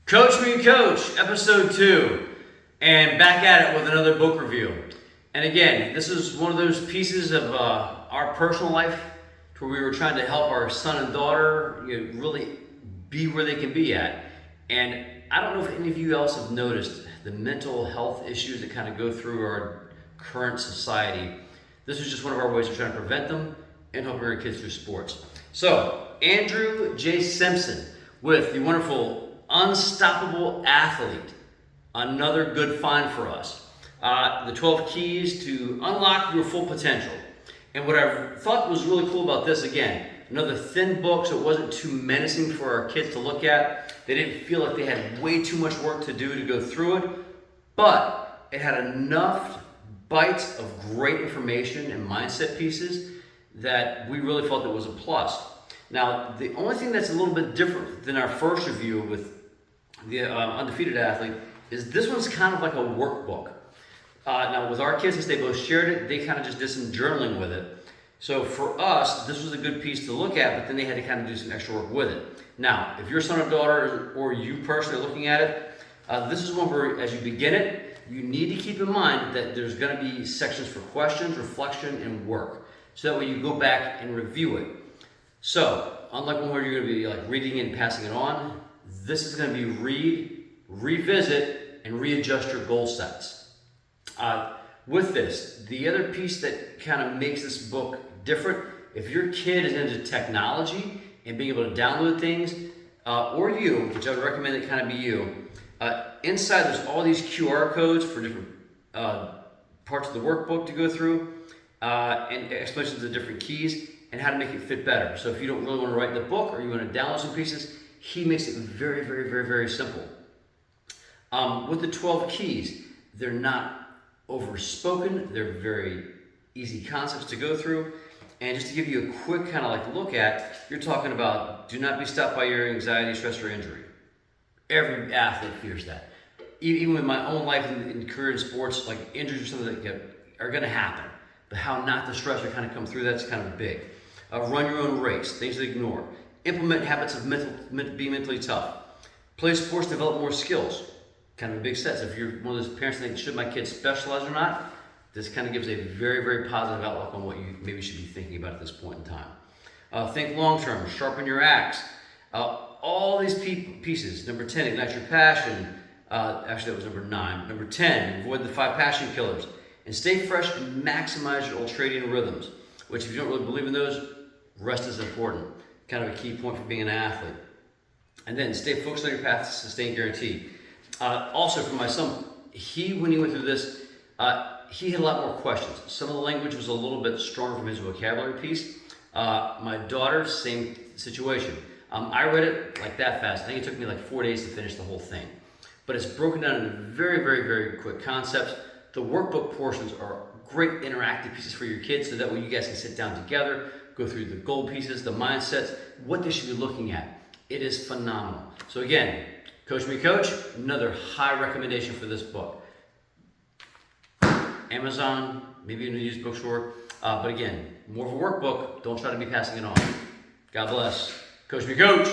Coach Me Coach, episode 2, and back at it with another book review. And again, this is one of those pieces of our personal life where we were trying to help our son and daughter really be where they can be at. And I don't know if any of you else have noticed the mental health issues that kind of go through our current society. This is just one of our ways of trying to prevent them and helping our kids through sports. So, Andrew J. Simpson with the wonderful Unstoppable Athlete. Another good find for us. The 12 keys to unlock your full potential. And what I thought was really cool about this, again, another thin book, so it wasn't too menacing for our kids to look at. They didn't feel like they had way too much work to do to go through it, but it had enough bites of great information and mindset pieces that we really felt it was a plus. Now, the only thing that's a little bit different than our first review with the Undefeated Athlete is this one's kind of like a workbook. Now, with our kids, since they both shared it, they kind of just did some journaling with it. So for us, this was a good piece to look at, but then they had to kind of do some extra work with it. Now, if your son or daughter or you personally are looking at it, this is one where as you begin it, you need to keep in mind that there's going to be sections for questions, reflection, and work. So that way you go back and review it. So, unlike one where you're going to be like reading and passing it on, this is going to be read, revisit, and readjust your goal sets. With this, the other piece that kind of makes this book different, if your kid is into technology and being able to download things, or you, which I would recommend it kind of be you, inside there's all these QR codes for different parts of the workbook to go through, and explanations of different keys and how to make it fit better. So if you don't really want to write the book or you want to download some pieces, he makes it very, very, very, very simple. With the 12 keys, they're not overspoken. They're very easy concepts to go through. And just to give you a quick kind of like look at, you're talking about do not be stopped by your anxiety, stress, or injury. Every athlete fears that. Even with my own life in career in sports, like injuries or something that are going to happen. But how not to stress or kind of come through, that's kind of big. Run your own race, things to ignore. Implement habits of being mentally tough. Play sports, develop more skills. Kind of a big set. So if you're one of those parents that think, should my kids specialize or not? This kind of gives a very, very positive outlook on what you maybe should be thinking about at this point in time. Think long term, sharpen your axe. All these pieces. Number 10, ignite your passion. Actually, that was number 9. Number 10, avoid the 5 passion killers. And stay fresh and maximize your ultradian rhythms, which if you don't really believe in those, rest is important. Kind of a key point for being an athlete. And then stay focused on your path to sustained guarantee. Also for my son, when he went through this, he had a lot more questions. Some of the language was a little bit stronger from his vocabulary piece. My daughter, same situation. I read it like that fast. I think it took me like 4 days to finish the whole thing. But it's broken down into very, very, very quick concepts. The workbook portions are great interactive pieces for your kids so that way you guys can sit down together, go through the goal pieces, the mindsets, what they should be looking at. It is phenomenal. So again, Coach Me Coach, another high recommendation for this book. Amazon, maybe in a used bookstore, but again, more of a workbook. Don't try to be passing it on. God bless. Coach Me Coach.